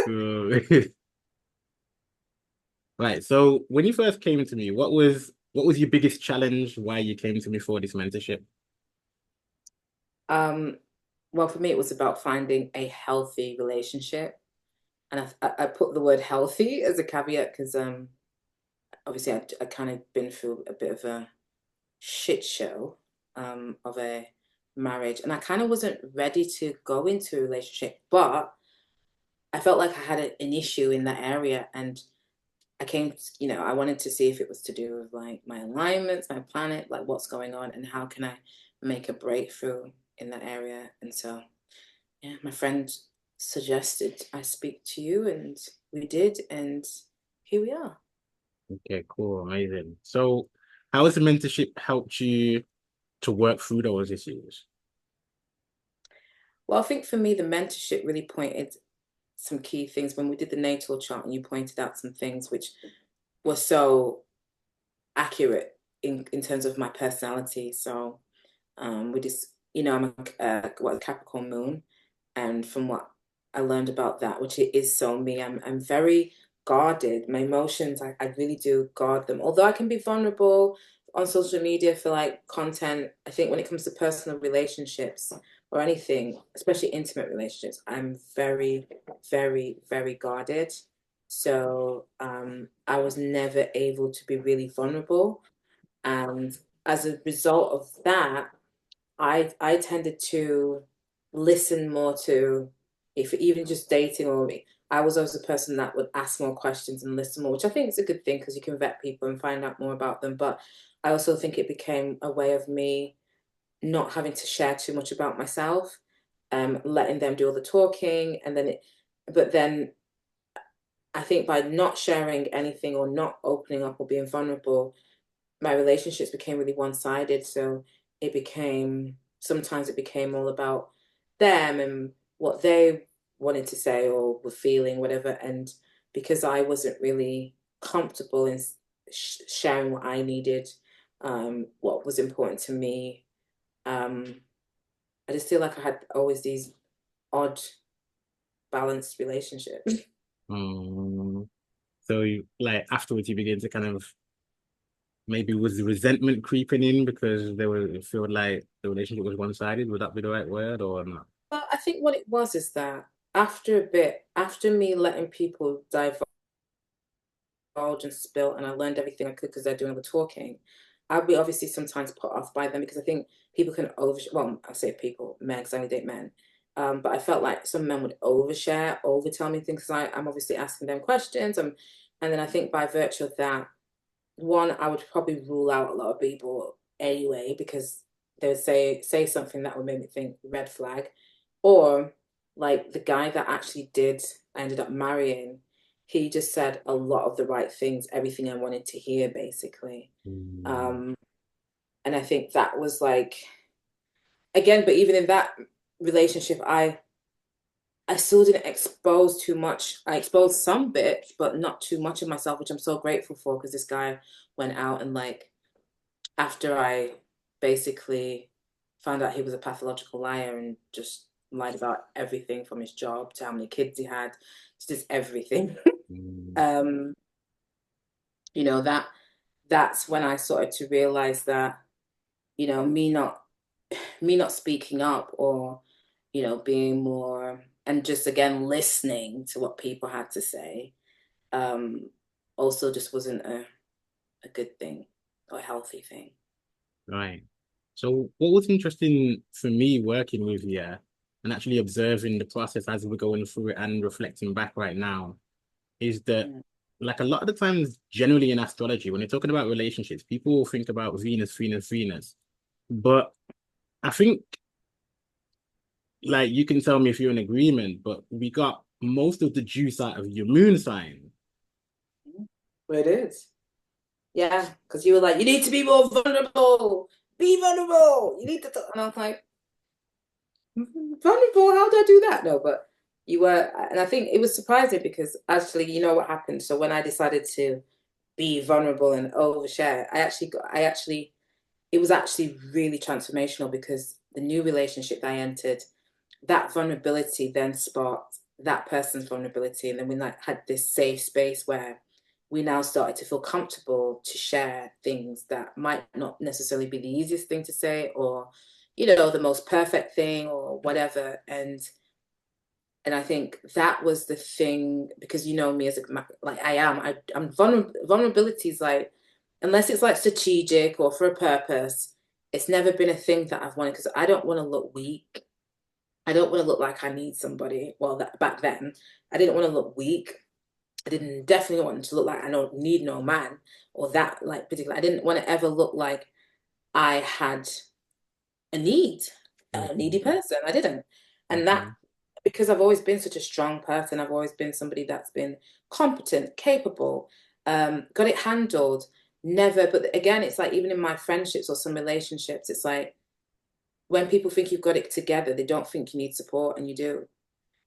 Cool. Right. So when you first came to me, what was your biggest challenge? Why you came to me for this mentorship? Um, well, for me, it was about finding a healthy relationship. And I put the word healthy as a caveat because obviously I kind of been through a bit of a shit show of a marriage. And I kind of wasn't ready to go into a relationship, but I felt like I had an issue in that area. And I wanted to see if it was to do with like my alignments, my planet, like what's going on, and how can I make a breakthrough in that area. And so, yeah, my friend suggested I speak to you, and we did, and here we are. Okay, cool, amazing. So how has the mentorship helped you to work through those issues? Well, I think for me, the mentorship really pointed some key things when we did the natal chart, and you pointed out some things which were so accurate in terms of my personality. So we just, I'm a Capricorn moon, and from what I learned about that, which it is so me, I'm very guarded. My emotions, I really do guard them. Although I can be vulnerable on social media for like content, I think when it comes to personal relationships or anything, especially intimate relationships, I'm very, very, very guarded. So I was never able to be really vulnerable. And as a result of that, I tended to listen more to, if even just dating or me. I was always a person that would ask more questions and listen more, which I think is a good thing because you can vet people and find out more about them. But I also think it became a way of me not having to share too much about myself, letting them do all the talking, but then I think by not sharing anything or not opening up or being vulnerable, my relationships became really one-sided. So sometimes it became all about them and what they wanted to say or were feeling, whatever. And because I wasn't really comfortable in sharing what I needed, what was important to me, um, I just feel like I had always these odd balanced relationships. Um, so you like afterwards you begin to kind of maybe was the resentment creeping in because there was it felt like the relationship was one-sided. Would that be the right word or not? But I think what it was is that after a bit, after me letting people and spill, and I learned everything I could because they're doing all the talking. I'd be obviously sometimes put off by them because I think people can well, I say people, men, because I only date men. But I felt like some men would overshare, over tell me things because I'm obviously asking them questions. And then I think by virtue of that, one, I would probably rule out a lot of people anyway because they would say something that would make me think red flag. Or like the guy that actually did I ended up marrying, he just said a lot of the right things, everything I wanted to hear, basically. Mm, Um, and I think that was like again, but even in that relationship, I still didn't expose too much. I exposed some bits, but not too much of myself, which I'm so grateful for because this guy went out and like after I basically found out he was a pathological liar and just lied about everything from his job to how many kids he had, to just everything. mm, um, that's when I started to realize that, me not speaking up or, being more and just again listening to what people had to say, um, also just wasn't a good thing or a healthy thing. right. So what was interesting for me working with you and actually observing the process as we're going through it and reflecting back right now is that Mm. like a lot of the times generally in astrology when you're talking about relationships people will think about Venus, Venus, Venus. But I think like you can tell me if you're in agreement, but we got most of the juice out of your moon sign. Well, it is. Yeah, because you were like, you need to be more vulnerable. Be vulnerable. You need to talk. And I was like, vulnerable? How do I do that? No, but you were, and I think it was surprising because actually, you know what happened. So when I decided to be vulnerable and overshare, it was actually really transformational because the new relationship that I entered, that vulnerability then sparked that person's vulnerability. And then we like had this safe space where we now started to feel comfortable to share things that might not necessarily be the easiest thing to say, or, you know, the most perfect thing or whatever. And I think that was the thing, because you know me as a, like I'm vulnerability is like, unless it's like strategic or for a purpose, it's never been a thing that I've wanted, because I don't want to look weak. I don't want to look like I need somebody. Well, that back then, I didn't want to look weak. I didn't definitely want to look like I don't need no man, or that like particular. I didn't want to ever look like I had a need, a Okay. needy person. I didn't. And that, Okay. because I've always been such a strong person, I've always been somebody that's been competent, capable, got it handled. Never, but again, it's like even in my friendships or some relationships, it's like when people think you've got it together, they don't think you need support, and you do.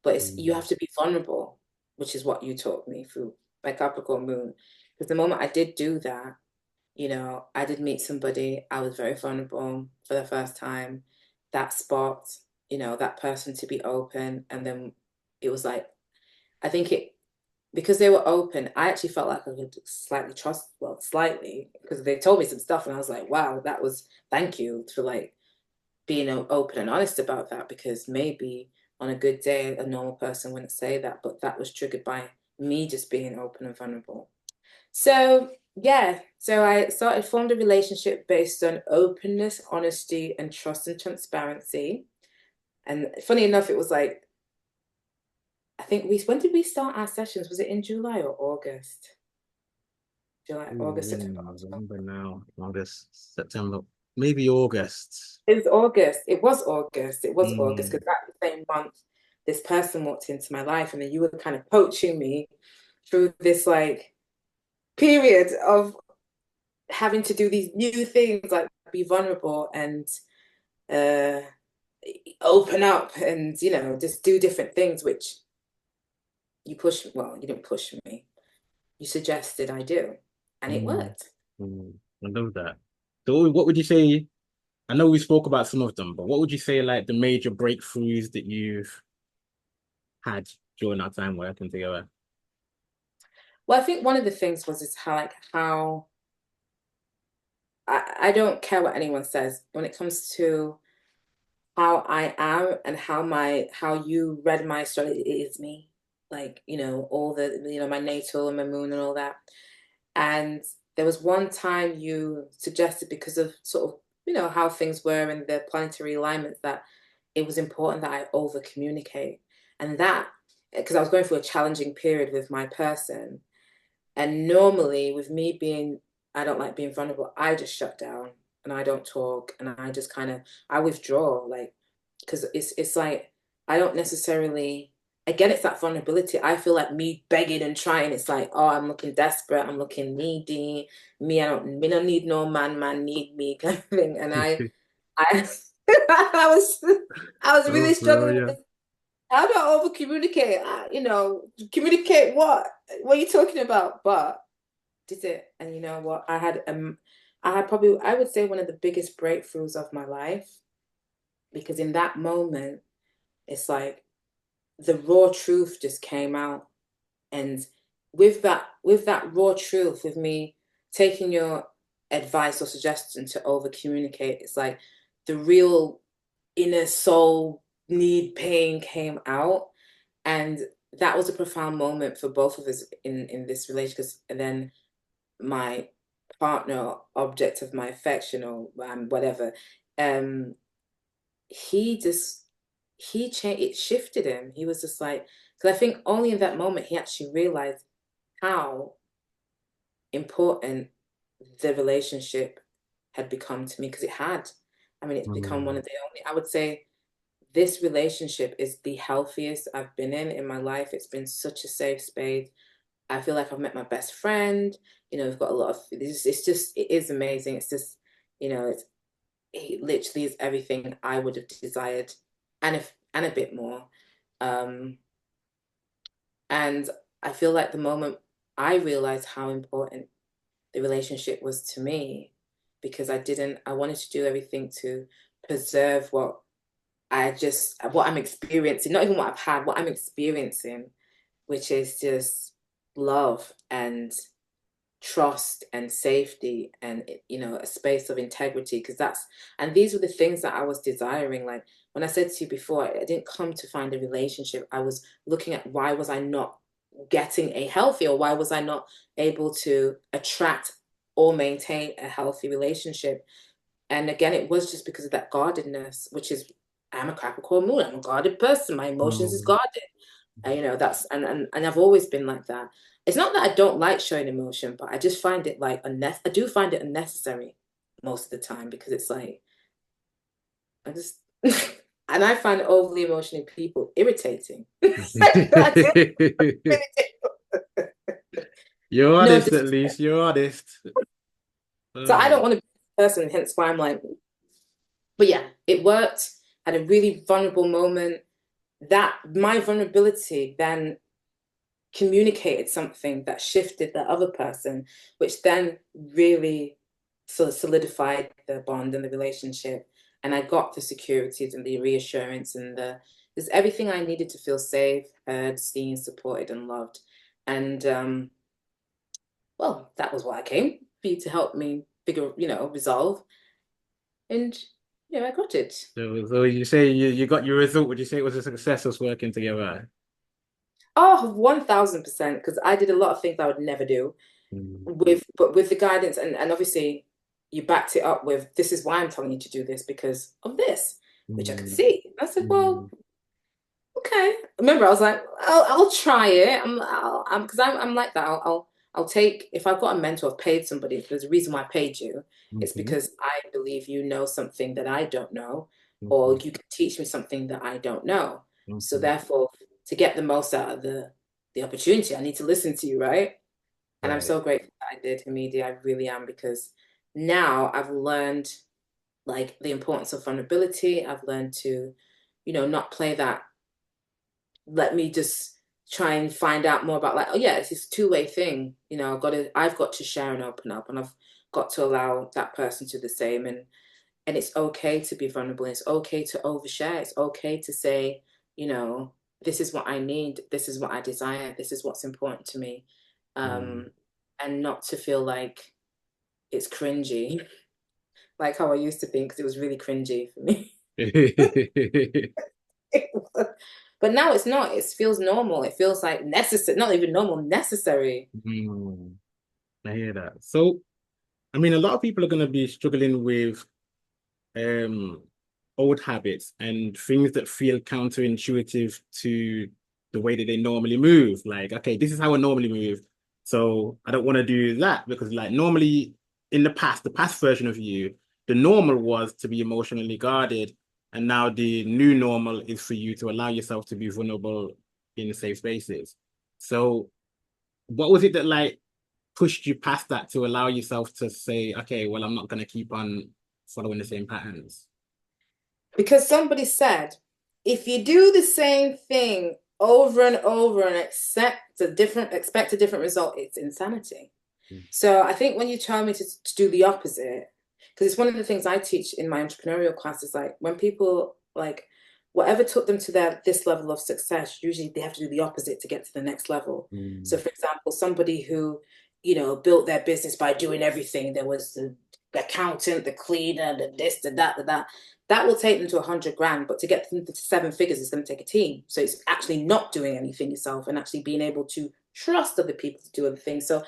But it's you Mm, have to be vulnerable, which is what you taught me through my Capricorn moon. Because the moment I did do that, you know, I did meet somebody, I was very vulnerable for the first time. That spot, you know, that person to be open. And then it was like, I think it, because they were open, I actually felt like I could slightly trust, well, slightly, because they told me some stuff and I was like, wow, that was, thank you for like being open and honest about that, because maybe on a good day, a normal person wouldn't say that, but that was triggered by me just being open and vulnerable. So yeah, so I formed a relationship based on openness, honesty, and trust and transparency. And funny enough, it was like, I think when did we start our sessions? Was it in July or August? July, August, in September, October. November now, August, September, maybe August. It was August. It was August. It was August, Mm, because that same month, this person walked into my life, and then you were kind of coaching me through this like period of having to do these new things, like be vulnerable and uh, open up, and you know, just do different things. Which you push. Well, you didn't push me. You suggested I do, and it mm, worked. mm. I love that. So, what would you say? I know we spoke about some of them, but what would you say like the major breakthroughs that you've had during our time working together? Well, I think one of the things was is how I don't care what anyone says when it comes to how I am and how you read my astrology. It is me. Like, you know, all the, you know, my natal and my moon and all that. And there was one time you suggested, because of sort of, you know, how things were in the planetary alignments, that it was important that I over communicate. And that, because I was going through a challenging period with my person. And normally, with me being, I don't like being vulnerable, I just shut down and I don't talk, and I just kind of, I withdraw, like, because it's like, I don't necessarily, again, it's that vulnerability. I feel like me begging and trying, it's like, oh, I'm looking desperate, I'm looking needy, me don't need no man, man need me kind of thing. And I, I was Oh, really bro, struggling with yeah. this. How do I over communicate? You know, communicate what? What are you talking about? But did it. And you know what? I had probably, I would say, one of the biggest breakthroughs of my life, because in that moment, it's like the raw truth just came out. And with that raw truth, with me taking your advice or suggestion to over communicate, it's like the real inner soul need pain came out. And that was a profound moment for both of us in this relationship. Because and then my partner, object of my affection, or whatever, um, he just he changed. It shifted him. He was just like, because I think only in that moment he actually realized how important the relationship had become to me, because it had. I mean, it's become one Mm, of the only. I would say this relationship is the healthiest I've been in my life. It's been such a safe space. I feel like I've met my best friend. You know, we've got a lot of, it's just, it is amazing. It's just, you know, it literally is everything I would have desired, and if, and a bit more. Um, and I feel like the moment I realized how important the relationship was to me, because I wanted to do everything to preserve what I just, what I'm experiencing, not even what I've had, what I'm experiencing, which is just love and trust and safety and a space of integrity, because and these were the things that I was desiring. Like when I said to you before, I didn't come to find a relationship. I was looking at why was I not getting a healthy, or why was I not able to attract or maintain a healthy relationship. And again, it was just because of that guardedness, which is, I'm a Capricorn moon, I'm a guarded person, my emotions is Mm. guarded. That's and I've always been like that. It's not that I don't like showing emotion, but I just find it like I do find it unnecessary most of the time, because it's like I just and I find overly emotional people irritating. I do. You're No honest, at disrespect. least. You're honest. So I don't Oh. want to be the person, hence why I'm like, but yeah, it worked. Had a really vulnerable moment. That my vulnerability then communicated something that shifted the other person, which then really sort of solidified the bond and the relationship. And I got the securities and the reassurance and there's everything I needed to feel safe, heard, seen, supported, and loved. And well, that was why I came for you to help me figure, resolve. And I got it. So you say you got your result. Would you say it was a success us working together? Oh, 1000%, because I did a lot of things I would never do. Mm. With the guidance, and obviously you backed it up with, this is why I'm telling you to do this, because of this, which I could Mm. see. I said, well, Mm. okay. Remember, I was like, I'll try it. Because I'm like that. I'll take, if I've got a mentor, I've paid somebody, if there's a reason why I paid you, it's Mhm. because I believe you know something that I don't know, or Mhm. you can teach me something that I don't know. So Mhm. therefore, to get the most out of the opportunity, I need to listen to you, right? And I'm Right. so grateful that I did, Hamidi. I really am, because now I've learned like the importance of vulnerability. I've learned to, not play that, let me just try and find out more about, like, oh yeah, it's this two-way thing. I've got to share and open up, and I've got to allow that person to do the same. And it's okay to be vulnerable. It's okay to overshare. It's okay to say, you know, this is what I need. This is what I desire. This is what's important to me. Mm. Um, and not to feel like it's cringy, like how I used to think, because it was really cringy for me. But now it's not. It feels normal. It feels like necessary, not even normal, necessary. Mm. I hear that. So, I mean, a lot of people are going to be struggling with um old habits and things that feel counterintuitive to the way that they normally move. Like, okay, this is how I normally move. So I don't want to do that because like normally in the past version of you, the normal was to be emotionally guarded. And now the new normal is for you to allow yourself to be vulnerable in safe spaces. So what was it that like pushed you past that to allow yourself to say, okay, well, I'm not going to keep on following the same patterns? Because somebody said, if you do the same thing over and over and expect a different result, it's insanity. So I think when you tell me to do the opposite, because it's one of the things I teach in my entrepreneurial class, is like when people like whatever took them to this level of success, usually they have to do the opposite to get to the next level. So Mm. for example, somebody who, built their business by doing everything, there was the accountant, the cleaner, the this, the that, the that. That will take them to 100 grand, but to get them to seven figures is going to take a team. So it's actually not doing anything yourself and actually being able to trust other people to do other things. So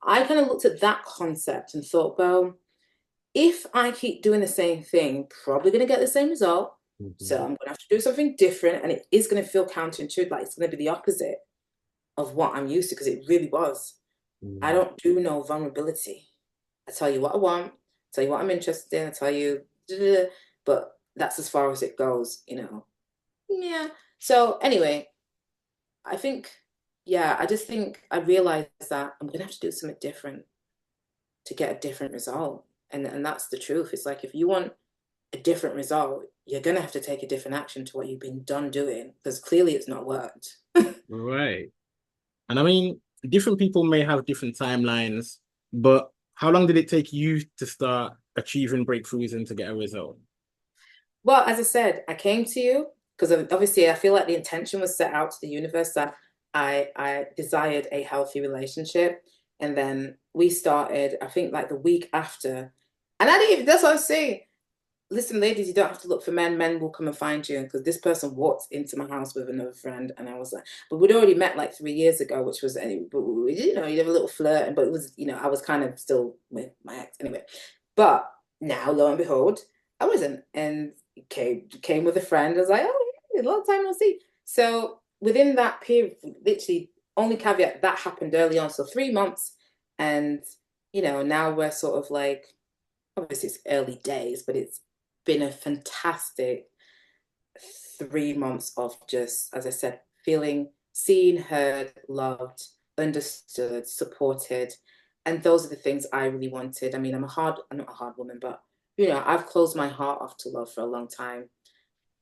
I kind of looked at that concept and thought, well, if I keep doing the same thing, probably going to get the same result. So Mhm. I'm going to have to do something different. And it is going to feel counterintuitive, like it's going to be the opposite of what I'm used to, because it really was. I Mm. don't do no vulnerability. I tell you what I want, tell you what I'm interested in, I tell you, but that's as far as it goes. Yeah. So anyway, I think, yeah, I just think I realized that I'm going to have to do something different to get a different result. And that's the truth. It's like if you want a different result, you're gonna have to take a different action to what you've been done doing, because clearly it's not worked. Right. And I mean, different people may have different timelines, but how long did it take you to start achieving breakthroughs and to get a result? Well, as I said, I came to you because obviously I feel like the intention was set out to the universe that I desired a healthy relationship. And then we started, I think like the week after. And I didn't even, that's what I'm saying. Listen, ladies, you don't have to look for men. Men will come and find you. Because this person walked into my house with another friend, and I was like, but we'd already met like 3 years ago, which was anyway. But we, you have a little flirt, but it was, I was kind of still with my ex anyway. But now, lo and behold, I wasn't, and came with a friend. I was like, oh, yeah, a long time no see. So within that period, literally, only caveat that happened early on. So 3 months, and now we're sort of like obviously it's early days, but it's been a fantastic 3 months of just, as I said, feeling seen, heard, loved, understood, supported. And those are the things I really wanted. I mean, I'm not a hard woman, but I've closed my heart off to love for a long time.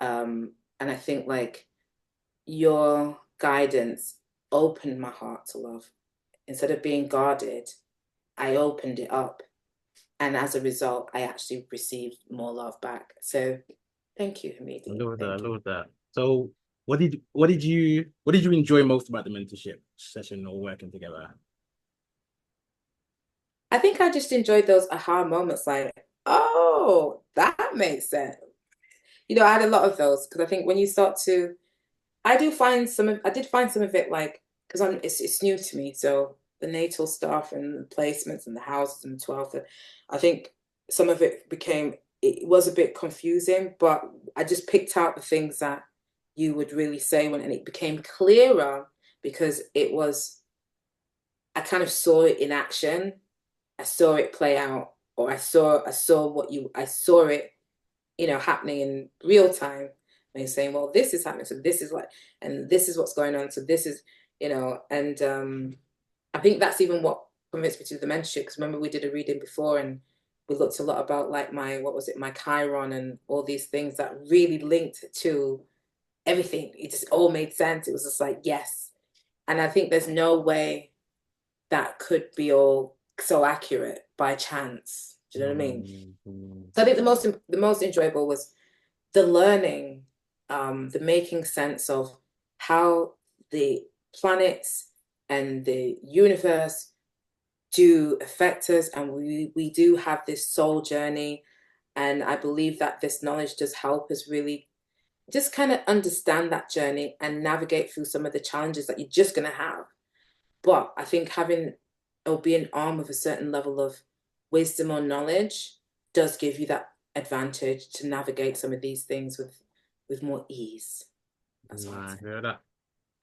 And I think like your guidance opened my heart to love. Instead of being guarded, I opened it up. And as a result, I actually received more love back. So thank you, I Hamidi. love that. I Thank you. love that. So, what did you enjoy most about the mentorship session or working together? I think I just enjoyed those aha moments like, oh, that makes sense. I had a lot of those because I think when you start to, I did find some of it like, because it's new to me. So the natal stuff and the placements and the houses and the 12th, I think some of it was a bit confusing, but I just picked out the things that you would really say and it became clearer because I kind of saw it in action. I saw it play out, or I saw it, happening in real time. And you're saying, well, this is happening, so this is like, and this is what's going on, so this is, and I think that's even what convinced me to do the mentorship. Because remember, we did a reading before, and we looked a lot about like what was it, my Chiron, and all these things that really linked to everything. It just all made sense. It was just like yes, and I think there's no way that could be all so accurate by chance. Do you know what I mean? Mm-hmm. So I think the most enjoyable was the learning, the making sense of how the planets and the universe do affect us, and we do have this soul journey, and I believe that this knowledge does help us really just kind of understand that journey and navigate through some of the challenges that you're just going to have. But I think having or being armed with a certain level of wisdom or knowledge does give you that advantage to navigate some of these things with more ease. That's what I'd I say. hear that.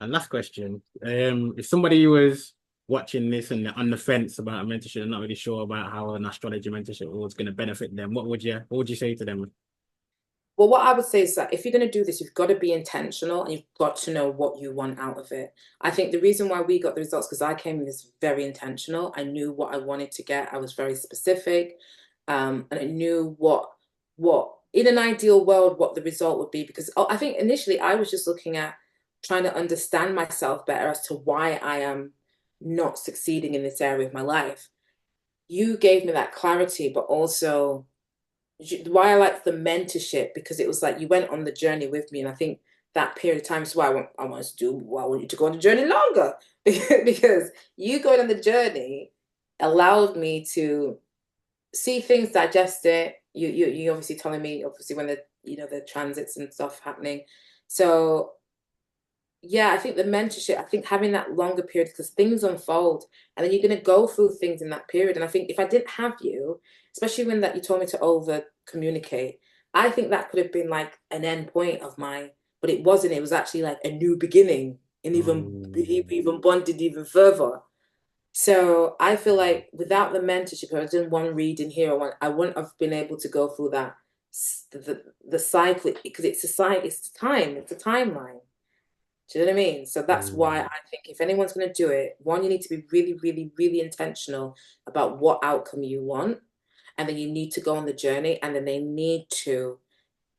And last question. If somebody was watching this and they're on the fence about a mentorship and not really sure about how an astrology mentorship was going to benefit them, what would you say to them? Well, what I would say is that if you're going to do this, you've got to be intentional and you've got to know what you want out of it. I think the reason why we got the results because I came in this very intentional. I knew what I wanted to get. I was very specific, and I knew what in an ideal world what the result would be. Because I think initially I was just looking at trying to understand myself better as to why I am not succeeding in this area of my life. You gave me that clarity, but also why I like the mentorship because it was like you went on the journey with me, and I think that period of time is why I want to do. Why I want you to go on the journey longer because you going on the journey allowed me to see things, digest it. You obviously telling me obviously when the transits and stuff happening. So yeah, I think the mentorship, I think having that longer period because things unfold and then you're going to go through things in that period. And I think if I didn't have you, especially when that you told me to over communicate, I think that could have been like an end point of my, but it wasn't. It was actually like a new beginning and Mm. even bonded even further. So I feel like without the mentorship, if I didn't one reading here, I wouldn't have been able to go through that the cycle because it's time, it's a timeline. Do you know what I mean? So that's why Mm. I think if anyone's going to do it, one, you need to be really, really, really intentional about what outcome you want. And then you need to go on the journey and then they need to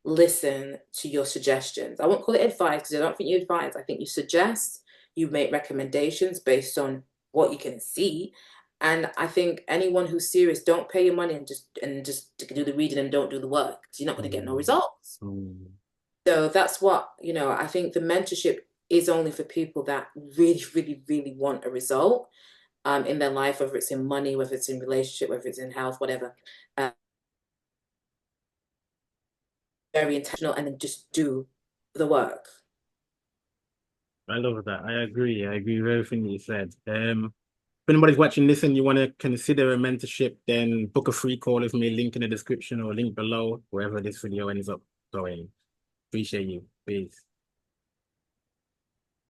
listen to your suggestions. I won't call it advice because I don't think you advise. I think you suggest, you make recommendations based on what you can see. And I think anyone who's serious, don't pay your money and just do the reading and don't do the work because you're not going to get no Mm, results. mm. So that's what, I think the mentorship is only for people that really, really, really want a result in their life, whether it's in money, whether it's in relationship, whether it's in health, whatever. Uh, Very intentional and then just do the work. I love that. I agree. I agree with everything you said. If anybody's watching this and you want to consider a mentorship, then book a free call with me, link in the description or link below, wherever this video ends up going. Appreciate you. Peace.